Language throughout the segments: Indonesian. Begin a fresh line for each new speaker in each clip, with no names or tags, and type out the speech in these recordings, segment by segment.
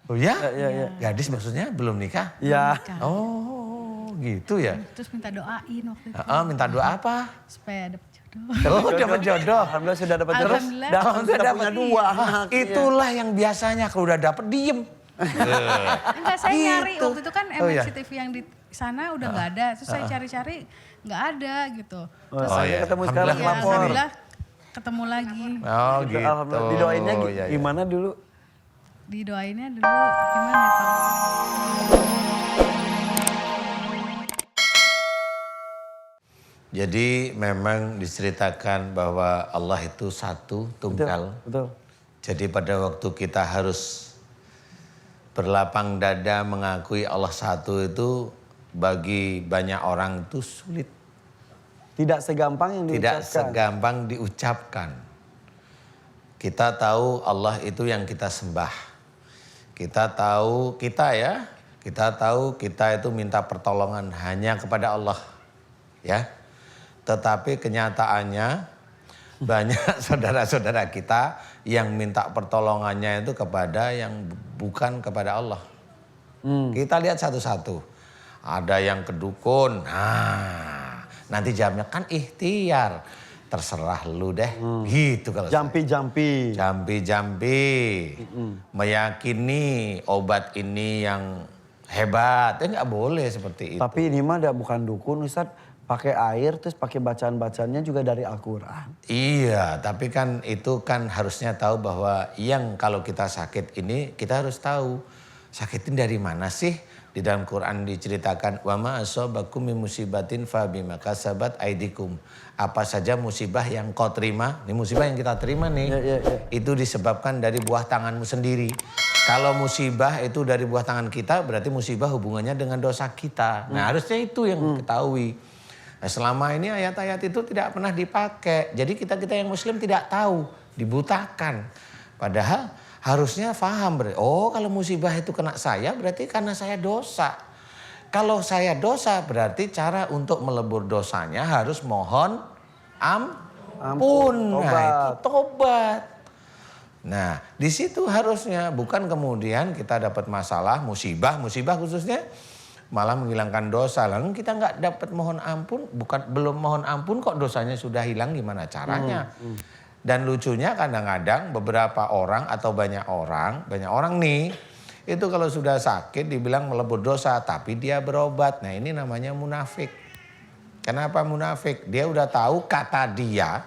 Oh ya?
Iya.
Gadis maksudnya belum nikah?
Iya.
Oh gitu ya?
Terus minta doain waktu itu.
Minta doa apa?
Supaya dapet jodoh.
Oh dapat jodoh.
Alhamdulillah sudah dapat jodoh.
Alhamdulillah.
Dan
Sudah
sudah
dapat
punya 2 anak.
Itulah yang biasanya kalau udah dapet diem.
Enggak, saya nyari
Gitu.
waktu itu kan
Oh, iya.
MNC TV yang di sana udah nggak ada. Terus saya cari-cari nggak ada gitu.
Oh, saya
iya.
ketemu sekarang
Alhamdulillah.
lapor.
Alhamdulillah ketemu lagi.
Oh gitu.
Alhamdulillah. Didoainnya
Iya.
gimana dulu?
Didoainnya dulu gimana ya Pak?
Jadi memang diceritakan bahwa Allah itu satu, tunggal.
Betul.
Jadi pada waktu kita harus berlapang dada mengakui Allah satu itu bagi banyak orang itu sulit.
Tidak segampang yang
Tidak
diucapkan.
segampang diucapkan. Kita tahu Allah itu yang kita sembah. Kita tahu kita itu minta pertolongan hanya kepada Allah. Ya. Tetapi kenyataannya banyak saudara-saudara kita yang minta pertolongannya itu kepada yang bukan kepada Allah. Kita lihat satu-satu. Ada yang ke dukun. Nah, nanti jawabnya kan ikhtiar. Terserah lu deh. Gitu kalau
Jampi-jampi.
Jampi-jampi. Meyakini obat ini yang hebat. Nggak boleh seperti itu.
Tapi ini mah bukan dukun Ustadz. Pakai air terus pakai bacaan-bacaannya juga dari Al-Quran.
Iya, tapi kan itu kan harusnya tahu bahwa yang kalau kita sakit ini kita harus tahu sakit ini dari mana sih? Di dalam Quran diceritakan wa ma asabakum min musibatin fa bima kasabat aidikum. Apa saja musibah yang kau terima, ini musibah yang kita terima nih.
Iya.
Itu disebabkan dari buah tanganmu sendiri. Kalau musibah itu dari buah tangan kita berarti musibah hubungannya dengan dosa kita. Nah, harusnya itu yang ketahui. Nah, selama ini ayat-ayat itu tidak pernah dipakai. Jadi kita yang muslim tidak tahu, dibutakan. Padahal harusnya paham. Oh kalau musibah itu kena saya berarti karena saya dosa. Kalau saya dosa berarti cara untuk melebur dosanya harus mohon ampun. Nah itu tobat. Nah di situ harusnya bukan kemudian kita dapat masalah musibah khususnya. Malah menghilangkan dosa. Lalu kita nggak dapat mohon ampun, belum mohon ampun kok dosanya sudah hilang, gimana caranya? Dan lucunya kadang-kadang beberapa orang atau banyak orang nih itu kalau sudah sakit dibilang melebur dosa tapi dia berobat. Nah ini namanya munafik. Kenapa munafik? Dia udah tahu kata dia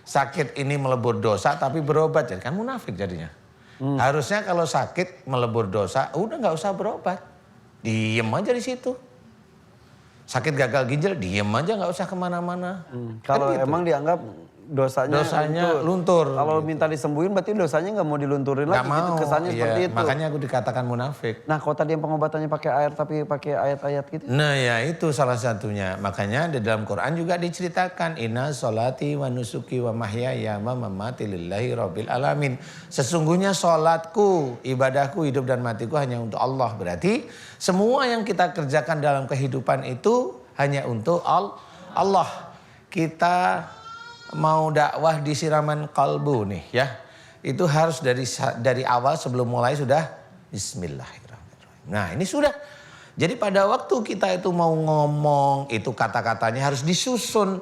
sakit ini melebur dosa tapi berobat, jadi kan munafik jadinya. Harusnya kalau sakit melebur dosa udah nggak usah berobat. Diem aja di situ. Sakit gagal ginjal, diem aja nggak usah kemana-mana.
Kalau
Kan gitu.
emang dianggap dosanya
luntur.
Kalau minta disembuhin berarti dosanya nggak mau dilunturin lagi.
Nggak mau.
Gitu, kesannya seperti itu.
Makanya aku dikatakan munafik.
Nah kalau tadi yang pengobatannya pakai air tapi pakai ayat-ayat gitu.
Nah ya itu salah satunya. Makanya di dalam Quran juga diceritakan. Inna sholati wa nusuki wa mahyaya wa mamati lillahi rabbil alamin. Sesungguhnya sholatku, ibadahku, hidup dan matiku hanya untuk Allah. Berarti semua yang kita kerjakan dalam kehidupan itu hanya untuk Allah. Kita mau dakwah di siraman kalbu nih ya. Itu harus dari awal sebelum mulai sudah bismillahirrahmanirrahim. Nah ini sudah. Jadi pada waktu kita itu mau ngomong itu kata-katanya harus disusun.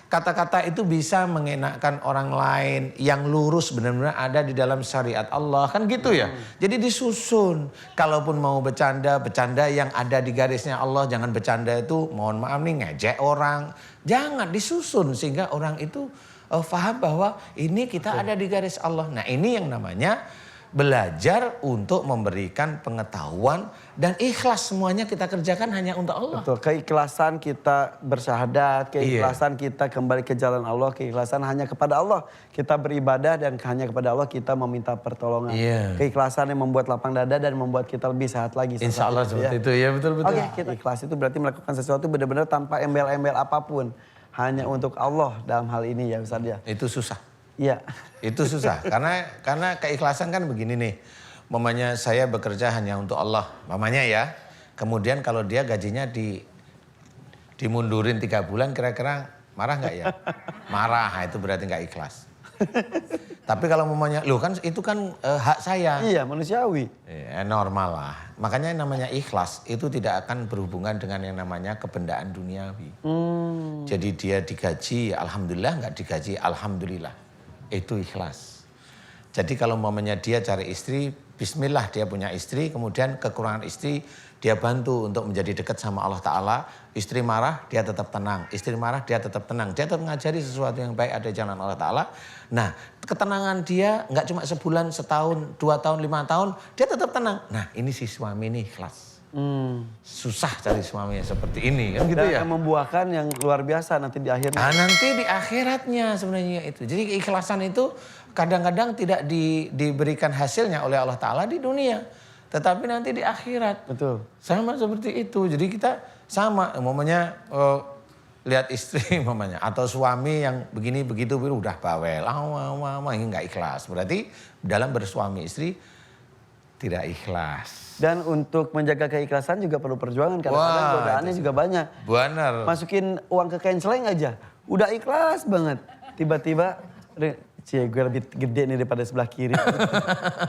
Kata-kata itu bisa mengenakkan orang lain yang lurus benar-benar ada di dalam syariat Allah kan gitu ya. Jadi disusun. Kalaupun mau bercanda yang ada di garisnya Allah, jangan bercanda itu mohon maaf nih ngejek orang. Jangan disusun sehingga orang itu paham bahwa ini kita ada di garis Allah. Nah ini yang namanya belajar untuk memberikan pengetahuan dan ikhlas semuanya kita kerjakan hanya untuk Allah.
Betul, keikhlasan kita bersyahadat, keikhlasan kita kembali ke jalan Allah, keikhlasan hanya kepada Allah kita beribadah dan hanya kepada Allah kita meminta pertolongan. Keikhlasan yang membuat lapang dada dan membuat kita lebih sehat lagi.
Insya Allah seperti itu ya betul-betul.
Oke, kita ikhlas itu berarti melakukan sesuatu benar-benar tanpa embel-embel apapun. Hanya untuk Allah dalam hal ini ya Ustaz ya.
Itu susah.
Iya.
Itu susah karena keikhlasan kan begini nih. Mamanya saya bekerja hanya untuk Allah. Mamanya ya. Kemudian kalau dia gajinya dimundurin 3 bulan kira-kira marah nggak ya? Marah, itu berarti nggak ikhlas. Tapi kalau mamanya, loh kan itu kan hak saya.
Iya, manusiawi.
Normal lah. Makanya yang namanya ikhlas itu tidak akan berhubungan dengan yang namanya kebendaan duniawi. Jadi dia digaji, alhamdulillah, nggak digaji, alhamdulillah. Itu ikhlas. Jadi kalau mamanya dia cari istri, bismillah dia punya istri, kemudian kekurangan istri dia bantu untuk menjadi dekat sama Allah Ta'ala. Istri marah, dia tetap tenang. Istri marah, dia tetap tenang. Dia tetap mengajari sesuatu yang baik ada jalan Allah Ta'ala. Nah, ketenangan dia nggak cuma sebulan, setahun, 2 tahun, 5 tahun. Dia tetap tenang. Nah, ini si suami ini ikhlas. Susah cari suami yang seperti ini kan gitu
Dan
ya.
akan membuahkan yang luar biasa nanti di akhirnya.
Nah, nanti di akhiratnya sebenarnya itu. Jadi keikhlasan itu kadang-kadang tidak diberikan hasilnya oleh Allah Ta'ala di dunia. Tetapi nanti di akhirat.
Betul.
Sama seperti itu. Jadi kita sama. Umpamanya lihat istri umpamanya. Atau suami yang begini begitu udah bawel. Ini nggak ikhlas. Berarti dalam bersuami istri tidak ikhlas.
Dan untuk menjaga keikhlasan juga perlu perjuangan. Kadang-kadang godaannya juga banyak.
Benar.
Masukin uang ke canceling aja. Udah ikhlas banget. Tiba-tiba, cie gue lebih gede nih daripada sebelah kiri.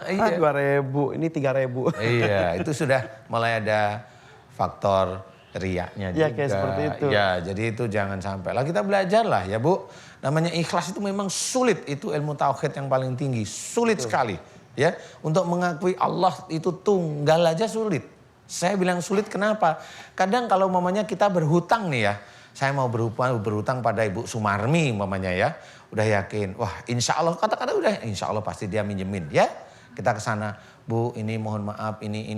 Iya.
2.000, ini 3.000.
Iya, itu sudah mulai ada faktor riaknya juga.
Iya, kayak seperti itu.
Ya, jadi itu jangan sampai. Lah kita belajar lah ya Bu. Namanya ikhlas itu memang sulit. Itu ilmu tauhid yang paling tinggi. Sulit sekali. Ya, untuk mengakui Allah itu tunggal aja sulit. Saya bilang sulit kenapa? Kadang kalau mamanya kita berhutang nih ya. Saya mau berhutang pada Ibu Sumarmi mamanya ya. Udah yakin, wah insya Allah, kata-kata udah insya Allah pasti dia minjemin ya. Kita ke sana, Bu ini mohon maaf ini.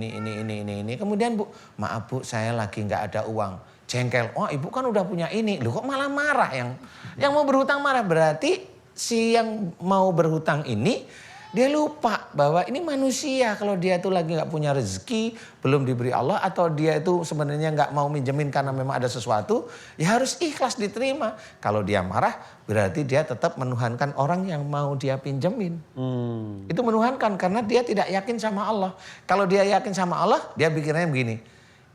Kemudian Bu, maaf Bu saya lagi nggak ada uang. Jengkel, oh Ibu kan udah punya ini. Loh kok malah marah yang mau berhutang marah. Berarti si yang mau berhutang ini dia lupa bahwa ini manusia. Kalau dia itu lagi nggak punya rezeki, belum diberi Allah, atau dia itu sebenarnya nggak mau minjemin karena memang ada sesuatu, ya harus ikhlas diterima. Kalau dia marah, berarti dia tetap menuhankan orang yang mau dia pinjemin. Itu menuhankan karena dia tidak yakin sama Allah. Kalau dia yakin sama Allah, dia pikirnya begini,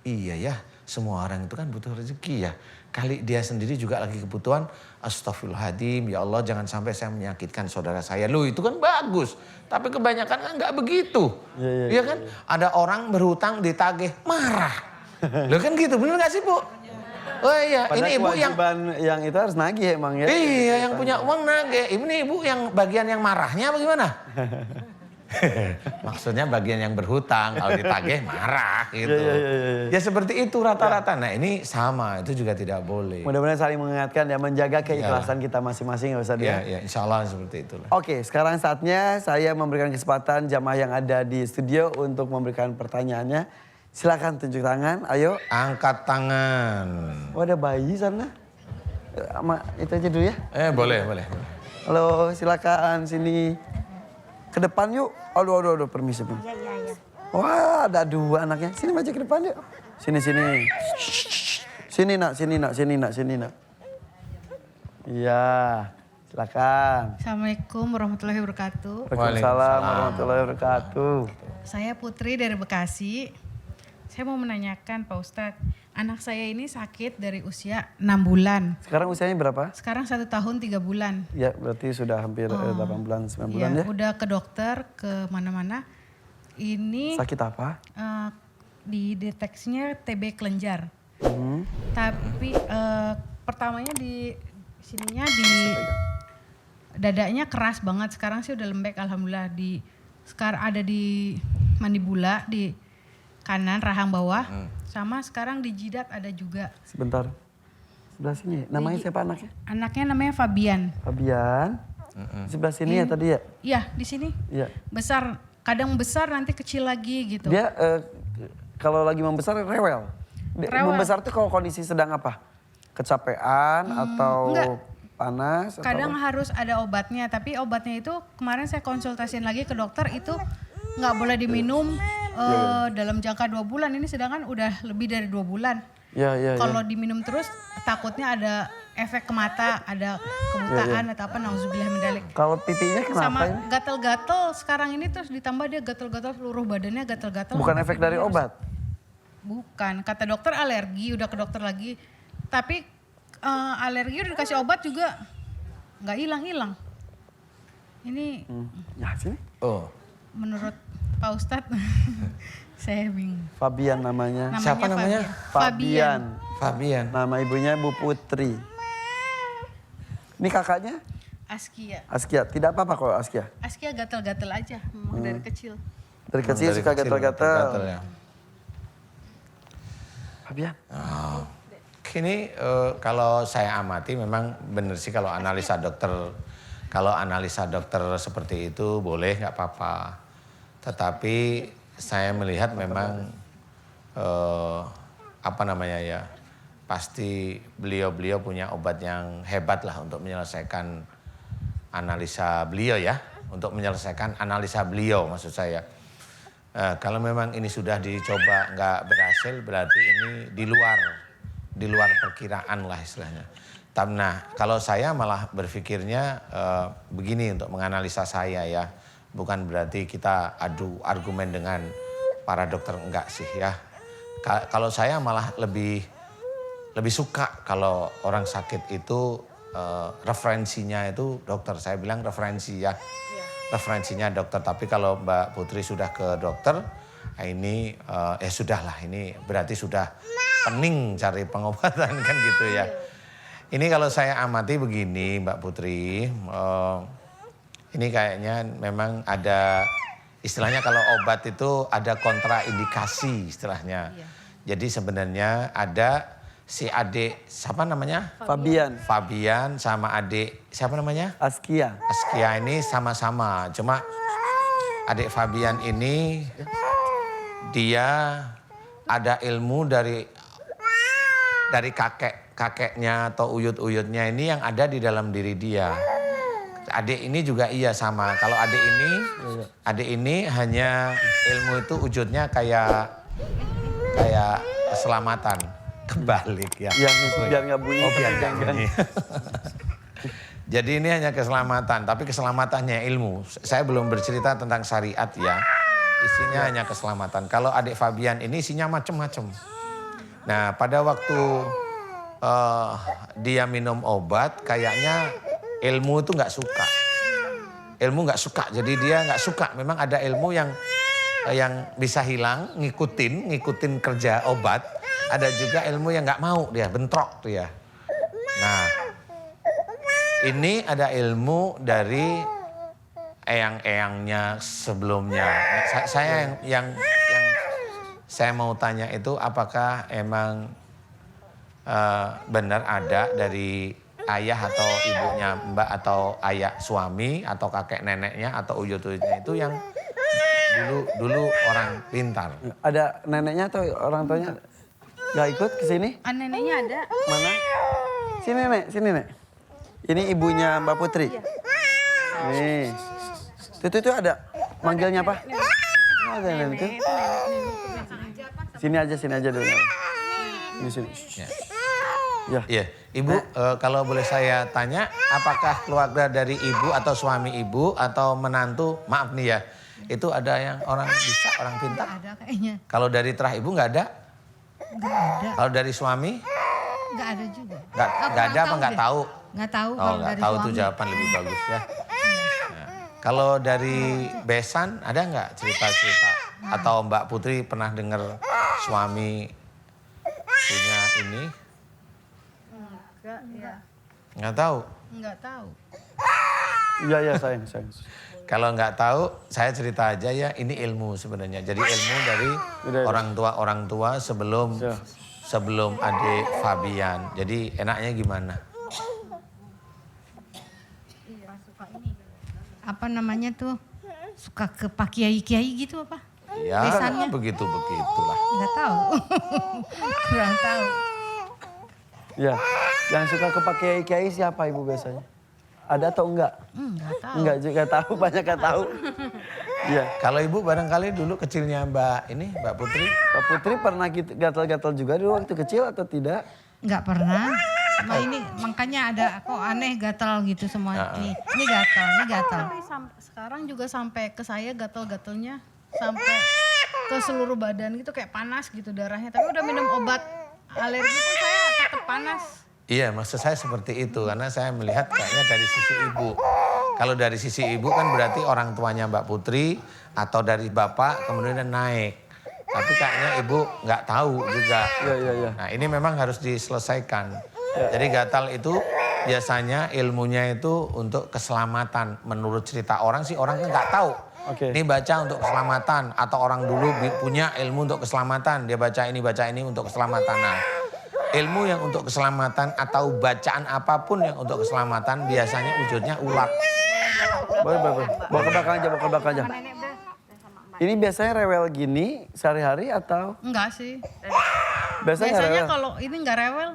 iya ya, semua orang itu kan butuh rezeki ya. Kali dia sendiri juga lagi kebutuhan, astagfirullahaladzim, ya Allah jangan sampai saya menyakitkan saudara saya. Loh itu kan bagus, tapi kebanyakan kan nggak begitu. Iya kan? Ada orang berhutang ditagih, marah. Loh kan gitu, bener gak sih Bu? Oh iya,
Padahal
ini Ibu
yang itu harus nagih emang ya.
Iya, yang punya uang nagih. Ini Ibu yang bagian yang marahnya apa gimana? Maksudnya bagian yang berhutang, kalau ditagih marah gitu. Ya seperti itu rata-rata. Nah ini sama, itu juga tidak boleh.
Mudah-mudahan saling mengingatkan ya, menjaga keikhlasan kita masing-masing ya Ustaz ya.
Ya insya Allah seperti itulah.
Oke, sekarang saatnya saya memberikan kesempatan jamaah yang ada di studio untuk memberikan pertanyaannya. Silakan tunjuk tangan, ayo.
Angkat tangan.
Oh ada bayi sana. Itu aja dulu ya.
Boleh.
Halo, silakan sini. Ke depan yuk. Aduh, permisi.
Iya.
Wah, ada 2 anaknya. Sini maju ke depan yuk. Sini. Sini nak. Iya, silakan.
Assalamualaikum warahmatullahi wabarakatuh.
Waalaikumsalam warahmatullahi wabarakatuh.
Saya Putri dari Bekasi. Saya mau menanyakan Pak Ustadz, anak saya ini sakit dari usia 6 bulan.
Sekarang usianya berapa?
Sekarang 1 tahun 3 bulan.
Ya, berarti sudah hampir 8 bulan, 9 bulan ya.
Udah ke dokter, ke mana-mana. Ini
Sakit apa?
dideteksinya TB kelenjar. Tapi pertamanya di sininya di dadanya keras banget. Sekarang sih udah lembek alhamdulillah. Sekarang ada di mandibula di kanan rahang bawah. Sama sekarang di jidat ada juga.
Sebentar. Sebelah sini. Namanya siapa anaknya?
Anaknya namanya Fabian.
Fabian. Sebelah sini ya tadi ya?
Iya, di sini.
Iya.
Besar, kadang besar nanti kecil lagi gitu.
Dia kalau lagi membesar rewel. Membesar tuh kalau kondisi sedang apa? Kecapean atau
enggak.
panas?
Kadang
atau...
harus ada obatnya, tapi obatnya itu kemarin saya konsultasiin lagi ke dokter itu nggak boleh diminum dalam jangka 2 bulan. Ini sedangkan udah lebih dari 2 bulan.
Iya.
Kalau diminum terus takutnya ada efek ke mata, ada kebutaan atau apa, nauzubillah min dzalik.
Kalau pipinya kenapa
Sama
ini?
gatal-gatal sekarang ini terus ditambah dia gatal-gatal seluruh badannya gatal-gatal.
Bukan efek dari obat?
Bukan, kata dokter alergi, udah ke dokter lagi. Tapi alergi udah dikasih obat juga nggak hilang-hilang. Ini
Ya sini.
Oh,
menurut Pak Ustadz, saya bingung.
Fabian namanya.
Siapa namanya?
Fabian.
Fabian.
Nama ibunya Bu Putri. Ini kakaknya?
Askia.
Askia. Tidak apa-apa kalau Askia.
Askia gatel-gatel aja, memang dari kecil.
Dari kecil
Dari
suka
kecil
gatal-gatal.
ya.
Fabian.
Oh. Ini kalau saya amati memang benar sih kalau analisa dokter seperti itu boleh nggak apa-apa. Tetapi saya melihat memang pasti beliau punya obat yang hebat lah untuk menyelesaikan analisa beliau ya, untuk menyelesaikan analisa beliau maksud saya. Kalau memang ini sudah dicoba nggak berhasil berarti ini di luar perkiraan lah istilahnya. Nah kalau saya malah berpikirnya begini untuk menganalisa saya ya. Bukan berarti kita adu argumen dengan para dokter, enggak sih ya. Kalau saya malah lebih suka kalau orang sakit itu referensinya itu dokter. Saya bilang referensi ya. Referensinya dokter. Tapi kalau Mbak Putri sudah ke dokter, ini ya sudahlah, ini berarti sudah pening cari pengobatan kan gitu ya. Ini kalau saya amati begini Mbak Putri, ini kayaknya memang ada istilahnya kalau obat itu ada kontraindikasi istilahnya. Jadi sebenarnya ada si adik siapa namanya? Fabian sama adik siapa namanya?
Askia
ini sama-sama. Cuma adik Fabian ini dia ada ilmu dari kakeknya atau uyut-uyutnya ini yang ada di dalam diri dia. Adik ini juga iya sama. Kalau adik ini hanya ilmu itu wujudnya kayak keselamatan. Kebalik ya.
Biar nggak bunyi.
Biar nggak bunyi. Jadi ini hanya keselamatan, tapi keselamatannya ilmu. Saya belum bercerita tentang syariat ya. Isinya hanya keselamatan. Kalau adik Fabian ini isinya macam-macam. Nah pada waktu dia minum obat kayaknya ilmu itu nggak suka. Ilmu nggak suka, jadi dia nggak suka. Memang ada ilmu yang bisa hilang, ngikutin kerja obat. Ada juga ilmu yang nggak mau dia, bentrok dia. Nah, ini ada ilmu dari eyang-eyangnya sebelumnya. Nah, saya yang saya mau tanya itu apakah emang benar ada dari ayah atau ibunya Mbak atau ayah suami atau kakek neneknya atau uyut-uyutnya itu yang dulu orang pintar.
Ada neneknya atau orang tuanya nggak ikut ke sini?
Neneknya ada.
Mana? Sini nek. Ini ibunya Mbak Putri. Nih. Itu ada. Manggilnya apa? Ada nenek itu. Sini aja dulu. Di sini.
Ya. Iya, Ibu kalau boleh saya tanya, apakah keluarga dari Ibu atau suami Ibu atau menantu, maaf nih ya, itu ada yang orang bisa, orang pintar?
Nggak ada kayaknya.
Kalau dari terah Ibu nggak ada?
Nggak ada.
Kalau dari suami?
Nggak ada juga.
Nggak ada apa nggak tahu?
Nggak tahu
Oh
kalau
nggak
dari
tahu
suami.
tuh jawaban lebih bagus ya. Nah, kalau dari besan ada nggak cerita-cerita? Atau Mbak Putri pernah dengar suami punya ini? Nggak tahu?
Nggak tahu.
Iya sayang.
Kalau nggak tahu, saya cerita aja ya. Ini ilmu sebenarnya. Jadi ilmu dari orang tua sebelum adik Fabian. Jadi enaknya gimana?
Apa namanya tuh? Suka ke Pak Kiai gitu apa?
Ya
Besannya?
begitulah.
Nggak tahu. Kurang tahu.
Ya, yang suka ke kiai siapa Ibu biasanya? Ada atau enggak?
Nggak tahu.
Enggak juga tahu, banyak nggak tahu. Iya.
Kalau Ibu barangkali dulu kecilnya Mbak Putri?
Mbak Putri pernah gitu gatal-gatal juga dulu waktu kecil atau tidak?
Nggak pernah. Nah ini makanya ada kok aneh gatal gitu semua. Ini gatal. Tapi sekarang juga sampai ke saya gatal-gatalnya sampai ke seluruh badan gitu kayak panas gitu darahnya. Tapi udah minum obat alergi pun saya tetap panas.
Iya, maksud saya seperti itu karena saya melihat kayaknya dari sisi Ibu. Kalau dari sisi ibu kan berarti orang tuanya Mbak Putri atau dari bapak kemudian naik. Tapi kayaknya ibu nggak tahu juga.
Iya.
Nah ini memang harus diselesaikan. Jadi gatal itu biasanya ilmunya itu untuk keselamatan. Menurut cerita orang sih orang nggak tahu. Ini baca untuk keselamatan atau orang dulu punya ilmu untuk keselamatan. Dia baca ini untuk keselamatan. Nah ilmu yang untuk keselamatan atau bacaan apapun yang untuk keselamatan biasanya wujudnya ulat.
Boleh. Bawa ke belakang aja. Ini biasanya rewel gini sehari-hari atau?
Enggak sih.
Biasanya rewel.
Kalau ini nggak rewel.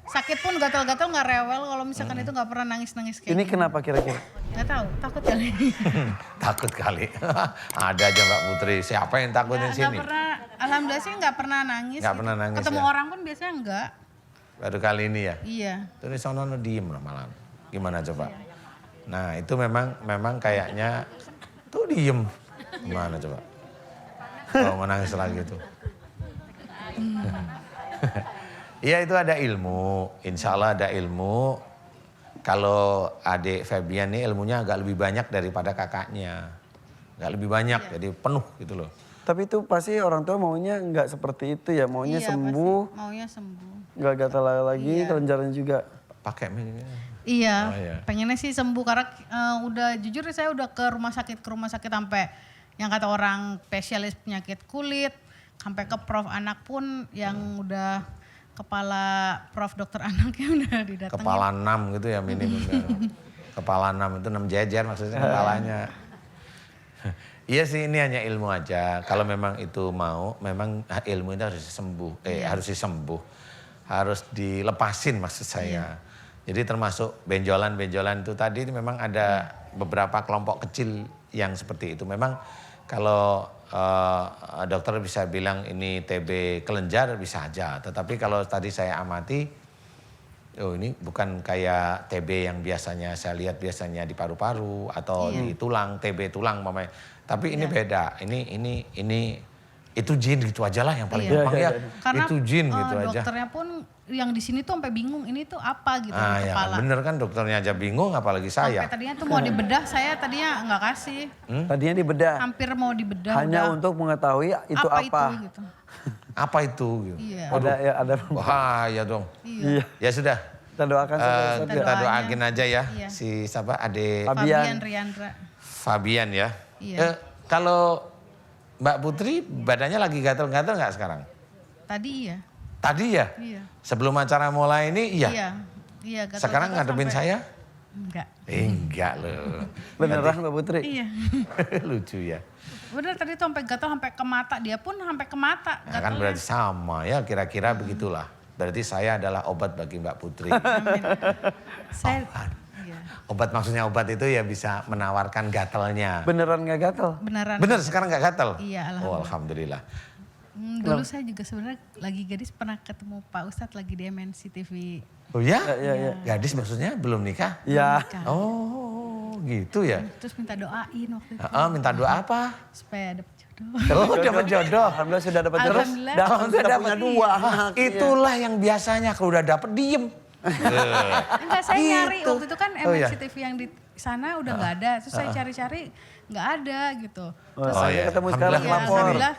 Sakit pun gatal-gatal nggak rewel. Kalau misalkan itu nggak pernah nangis-nangis kayak
Ini
gitu.
kenapa kira-kira?
Nggak tahu, takut kali.
Takut kali. Ada aja Mbak Putri. Siapa yang takut di sini?
Nggak pernah, alhamdulillah sih nggak pernah nangis.
Nggak pernah nangis,
Ketemu
ya?
orang pun biasanya enggak.
Baru kali ini ya?
Iya.
Terus sono diem lah malam. Gimana coba? Nah itu memang kayaknya tuh diem. Gimana coba? Kalau mau nangis lagi tuh. Iya itu ada ilmu. Insya Allah ada ilmu. Kalau adik Febian ini ilmunya agak lebih banyak daripada kakaknya. Agak lebih banyak jadi penuh gitu loh.
Tapi itu pasti orang tua maunya nggak seperti itu ya. Maunya
Iya,
sembuh.
pasti. Maunya sembuh.
Nggak gatal lagi, kelenjaran juga.
Pakai
Iya,
Oh, iya.
pengennya sih sembuh karena udah jujur saya udah ke rumah sakit sampai yang kata orang spesialis penyakit kulit, sampai ke prof anak pun yang udah kepala prof dokter anaknya udah didatengin.
Kepala 6 gitu ya minimum. Kepala 6 itu 6 jejer maksudnya kepalanya. Iya sih ini hanya ilmu aja. Kalau memang itu mau, memang ilmu itu harus disembuh. Harus dilepasin maksud saya. Jadi termasuk benjolan-benjolan itu tadi memang ada beberapa kelompok kecil yang seperti itu. Memang kalau dokter bisa bilang ini TB kelenjar bisa aja. Tetapi kalau tadi saya amati, ini bukan kayak TB yang biasanya saya lihat biasanya di paru-paru atau di tulang, TB tulang mamanya. Tapi ini beda. Ini itu jin gitu aja lah yang paling gampang ya.
Karena
itu jin gitu aja.
dokternya pun yang di sini tuh sampai bingung ini tuh apa gitu di
Ya,
kepala.
bener kan dokternya aja bingung apalagi saya.
Sampai tadinya tuh mau dibedah, saya tadinya nggak kasih.
Tadinya dibedah.
Hampir mau dibedah.
Hanya
udah.
untuk mengetahui itu apa.
Itu gitu.
Apa itu? Gitu.
Iya.
Ada.
Bahaya dong.
Iya.
Ya sudah.
Kita doakan saja.
Kita doain aja ya
Iya.
si siapa Ade
Fabian Riandra.
Fabian ya.
Iya.
Kalau Mbak Putri badannya lagi gatel-gatel nggak sekarang?
Tadi iya.
Tadi ya?
Iya.
Sebelum acara mulai ini iya?
Iya. gatal-gatal
Sekarang ngadepin
sampai-
saya?
Enggak.
Enggak loh.
Beneran Mbak Putri?
Iya.
Lucu ya.
Bener tadi tuh sampai gatal sampai ke mata. Dia pun sampai ke mata.
Nah, kan berarti sama ya kira-kira begitulah. Berarti saya adalah obat bagi Mbak Putri.
Amin. Saya, iya.
Obat maksudnya obat itu ya bisa menawarkan gatalnya.
Beneran nggak gatel?
Beneran.
Bener sekarang nggak gatal?
Iya,
Oh alhamdulillah.
Dulu saya juga sebenarnya lagi gadis pernah ketemu Pak Ustadz lagi di MNC TV.
Oh ya?
Iya.
Gadis maksudnya belum nikah?
Iya.
Oh gitu ya?
Terus minta doain waktu itu
Minta doa apa?
supaya dapet jodoh.
Oh dapat jodoh.
Alhamdulillah sudah dapat jodoh.
Alhamdulillah.
Sudah punya dua anak.
Itulah yang biasanya kalau udah dapet diem.
Enggak, saya nyari
Gitu.
waktu itu kan
Oh,
MNC
iya.
TV yang di sana udah nggak ada. Terus saya cari-cari nggak ada gitu.
Terus
Oh,
saya
iya.
ketemu sekarang
Alhamdulillah.
Ya,
lapor.
alhamdulillah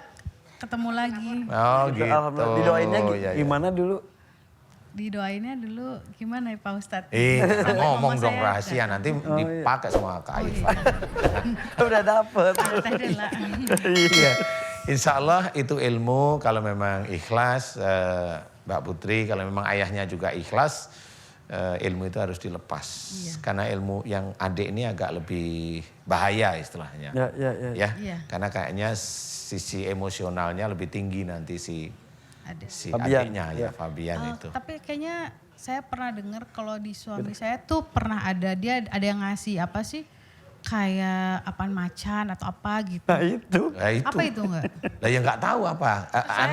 ketemu lagi.
Oh gitu.
Alhamdulillah. Didoainnya
Oh, iya, iya.
gimana dulu?
Didoainnya dulu gimana ya Pak Ustadz?
Jangan ngomong
Mama
dong
saya
rahasia nanti dipakai sama Kak Iva.
Udah dapet.
Tadi lah.
Iya. Insya Allah itu ilmu kalau memang ikhlas Mbak Putri, kalau memang ayahnya juga ikhlas, ilmu itu harus dilepas. Karena ilmu yang adik ini agak lebih bahaya istilahnya.
Ya.
Iya.
Karena kayaknya sisi emosionalnya lebih tinggi nanti si
Fabian.
adiknya ya Fabian itu.
Tapi kayaknya saya pernah dengar kalau di suami saya tuh pernah ada yang ngasih apa sih? Kayak apaan macan atau apa gitu.
Nah itu.
Nah, itu.
Apa itu enggak?
Lah ya nggak tahu apa.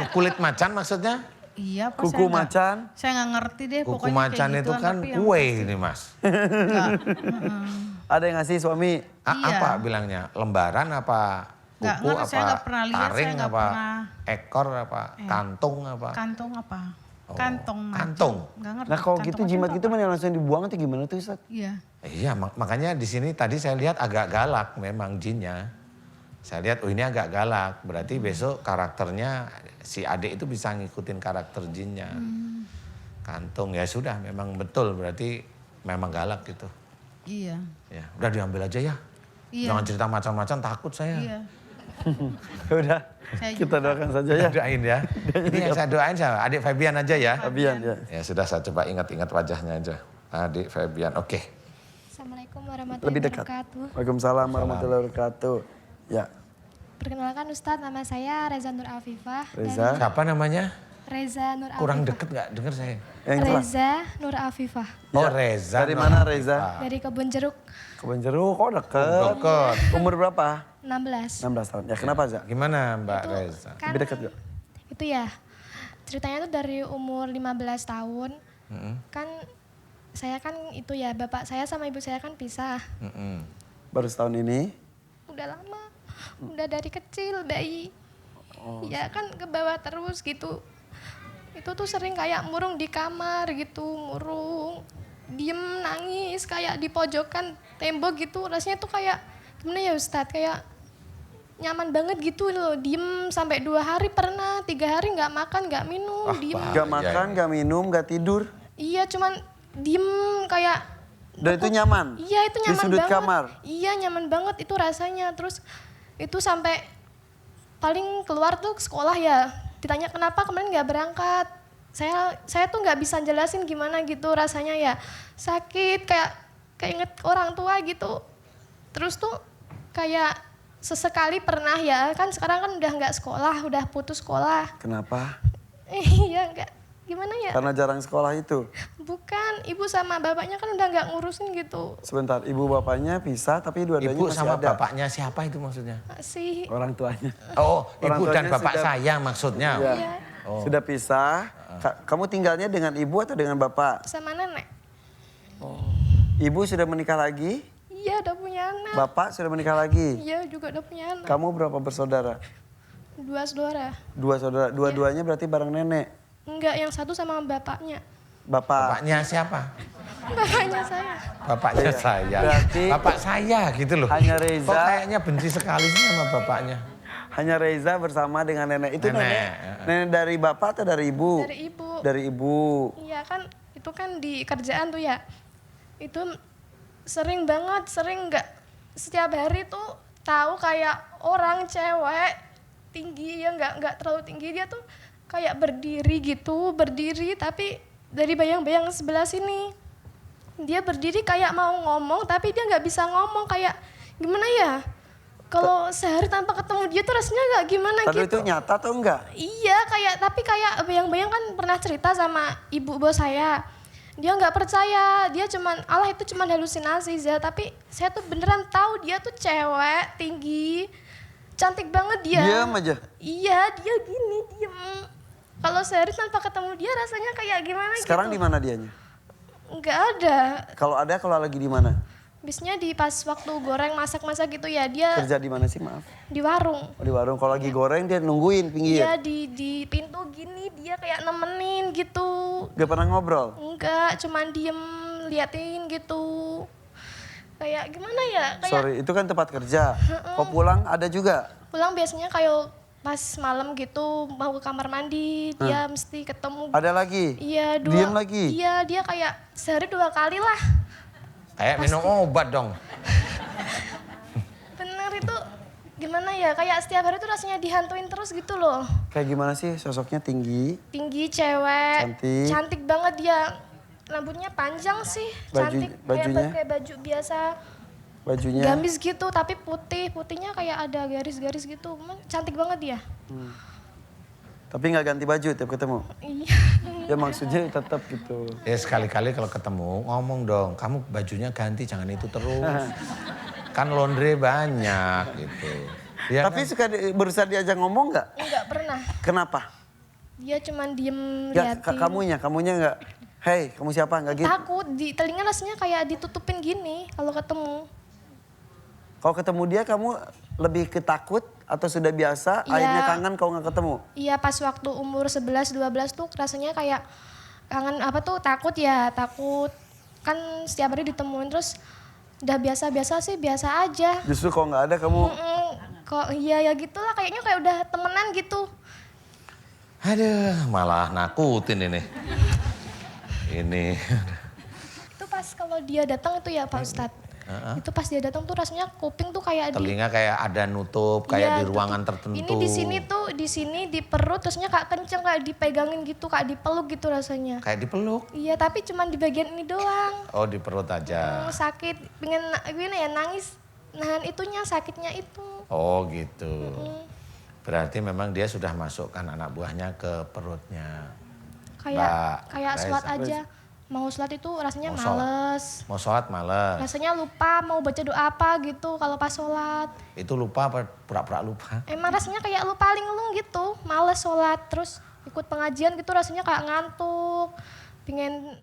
Kulit macan maksudnya?
Iya, apa
Kuku macan.
Saya nggak ngerti deh
Kuku
pokoknya
macan
kayak
itu
gituan,
kan
tapi yang
kue
pasti
ini mas.
enggak.
Ada yang ngasih suami.
Iya.
Apa bilangnya? Lembaran apa?
Nggak
Kuku
ngerti, saya
apa?
nggak pernah lihat, saya
Taring
nggak
apa?
pernah.
Ekor apa? Kantung apa?
Kantong apa? kantong macan.
Kantong.
Nggak ngerti.
Nah kalau
kantong
gitu
macan
jimat
itu
gitu
apa?
mana langsung dibuang atau gimana tuh Ustaz?
Iya.
Iya, makanya di sini tadi saya lihat agak galak memang jinnya. Saya lihat, oh ini agak galak. Berarti besok karakternya si adik itu bisa ngikutin karakter jinnya. Kantung ya sudah, memang betul. Berarti memang galak gitu.
Iya.
Ya, udah diambil aja ya.
Iya.
Jangan cerita macam-macam, takut saya.
Iya.
Udah,
Saya
kita
juga.
doakan saja ya.
Doain ya. Ini yang saya doain siapa? Adik Fabian aja ya.
Fabian ya.
Ya sudah, saya coba ingat-ingat wajahnya aja. Adik Fabian, oke.
Assalamualaikum warahmatullahi
Lebih dekat.
wabarakatuh.
Waalaikumsalam warahmatullahi wabarakatuh. Ya,
Perkenalkan Ustadz, nama saya Reza Nur Afifah.
Reza.
Siapa namanya?
Reza Nur
Kurang
Afifah.
deket nggak dengar saya?
Yang jelas.
Reza Nur Afifah.
Oh
Ya.
Reza.
Dari mana Reza?
Dari Kebun Jeruk
Kebun Jeruk, kok deket.
Deket.
Umur berapa?
16.
16 tahun. Ya kenapa Za?
Gimana Mbak Reza?
Kan
Lebih dekat gak?
itu ya, ceritanya tuh dari umur 15 tahun. Kan saya kan itu ya, bapak saya sama ibu saya kan pisah.
Mm-mm.
Baru setahun ini.
Udah lama, udah dari kecil, bayi. Ya kan ke bawah terus gitu. Itu tuh sering kayak murung di kamar gitu, murung. Diem nangis kayak di pojokan tembok gitu. Rasanya tuh kayak gimana ya Ustadz, kayak nyaman banget gitu loh. Diem sampai 2 hari pernah, 3 hari nggak makan, nggak minum, diem.
Gak makan, gak minum, gak tidur.
Iya cuman diem kayak
Dan itu nyaman?
iya itu
Di
nyaman
sudut
banget.
kamar?
Iya nyaman banget itu rasanya. Terus itu sampai paling keluar tuh ke sekolah ya. Ditanya kenapa kemarin nggak berangkat. Saya tuh nggak bisa jelasin gimana gitu rasanya ya. Sakit kayak inget orang tua gitu. Terus tuh kayak sesekali pernah ya, kan sekarang kan udah nggak sekolah, udah putus sekolah.
Kenapa?
Iya nggak, gimana ya?
Karena jarang sekolah itu.
Bukan, ibu sama bapaknya kan udah nggak ngurusin gitu.
Sebentar, ibu bapaknya pisah tapi dua-duanya
Ibu
masih
sama
ada.
bapaknya siapa itu maksudnya?
Masih,
Orang tuanya.
Oh,
Orang
ibu dan
tuanya
bapak
sudah-
saya maksudnya.
Iya.
iya,
Sudah pisah. Kamu tinggalnya dengan ibu atau dengan bapak?
sama nenek.
Ibu sudah menikah lagi?
Iya udah punya anak.
Bapak sudah menikah lagi?
Iya juga udah punya anak.
Kamu berapa bersaudara?
2 saudara.
2 saudara. Dua-duanya berarti bareng nenek.
Enggak, yang satu sama bapaknya.
Bapak.
Bapaknya siapa?
Bapaknya saya.
Bapaknya saya.
Berarti-
Bapak saya gitu loh.
Hanya Reza.
Kok kayaknya benci sekali sih sama bapaknya.
Hanya Reza bersama dengan nenek. Itu
Nenek.
nenek dari bapak atau dari ibu?
Dari ibu.
Dari ibu.
Iya kan, itu kan di kerjaan tuh ya. Itu sering banget, sering nggak setiap hari tuh tahu kayak orang cewek tinggi ya nggak terlalu tinggi, dia tuh kayak berdiri tapi dari bayang-bayang sebelah sini dia berdiri kayak mau ngomong tapi dia nggak bisa ngomong, kayak gimana ya, kalau sehari tanpa ketemu dia tuh rasanya nggak gimana
Tapi
gitu.
itu nyata atau enggak?
Iya tapi kayak bayang-bayang kan pernah cerita sama ibu bos saya. Dia nggak percaya, dia cuman Allah itu cuman halusinasi Za. Tapi saya tuh beneran tahu dia tuh cewek tinggi, cantik banget dia.
Diam aja.
Iya dia gini diem. Kalau sehari tanpa ketemu dia rasanya kayak gimana
Sekarang di
gitu.
mana dianya?
Nggak ada.
Kalau lagi di mana?
Biasanya di pas waktu goreng masak-masak gitu ya dia
Kerja di mana sih, maaf?
di warung.
Oh, di warung. Kalau lagi goreng dia nungguin pinggir.
Iya di pintu gini dia kayak nemenin gitu.
Gak pernah ngobrol.
Enggak, cuman diem liatin gitu. Kayak gimana ya? Kayak
Sorry, itu kan tempat kerja. Kok pulang ada juga?
pulang biasanya kayak pas malam gitu mau ke kamar mandi, dia mesti ketemu.
Ada lagi?
Iya,
Diem lagi?
Iya, dia kayak sehari 2 kali lah.
Kayak minum obat dong.
Bener itu gimana ya? Kayak setiap hari tuh rasanya dihantuin terus gitu loh.
Kayak gimana sih sosoknya tinggi?
Tinggi, cewek,
Cantik.
cantik banget dia. Rambutnya panjang sih, cantik
bajunya?
kayak baju biasa.
Bajunya?
Gamis gitu tapi putihnya kayak ada garis-garis gitu. Cantik banget dia.
Tapi nggak ganti baju tiap ketemu?
Iya.
Ya maksudnya tetap gitu.
Ya sekali-kali kalau ketemu ngomong dong, kamu bajunya ganti jangan itu terus. Kan laundry banyak gitu. Ya
Tapi
kan?
suka berusaha diajak ngomong nggak?
Enggak pernah.
Kenapa?
Dia cuman diem
Ya
liatin.
kamunya nggak? Hei, kamu siapa? Nggak gitu?
Takut, di telinga rasanya kayak ditutupin gini kalau ketemu.
Kalau ketemu dia kamu lebih ketakut atau sudah biasa?
Iya.
Akhirnya kangen kau nggak ketemu?
Iya pas waktu umur 11-12 tuh rasanya kayak kangen apa tuh takut ya, takut. Kan setiap hari ditemuin terus udah biasa-biasa sih, biasa aja.
Justru kalau nggak ada kamu
Kok iya ya gitulah kayaknya kayak udah temenan gitu.
Aduh, malah nakutin ini. Ini.
Itu pas kalau dia datang itu ya Pak Ustadz. Itu pas dia datang tuh rasanya kuping tuh kayak
Telinga kayak ada nutup, kayak
Iya,
di ruangan
tutup.
tertentu.
Ini di sini tuh, di sini di perut terusnya kayak kenceng kayak dipegangin gitu, kayak dipeluk gitu rasanya.
Kayak dipeluk.
Iya, tapi cuman di bagian ini doang.
Oh, di perut aja.
Sakit, pengen gini ya nangis, nahan itunya sakitnya itu.
Oh, gitu. Berarti memang dia sudah masukkan anak buahnya ke perutnya.
Kayak
Reza.
sholat aja. Mau sholat itu rasanya
Mau sholat.
males.
Mau sholat males.
Rasanya lupa mau baca doa apa gitu kalau pas sholat.
Itu lupa apa pura-pura lupa?
Emang rasanya kayak lupa linglung gitu, males sholat. Terus ikut pengajian gitu rasanya kayak ngantuk. Pengen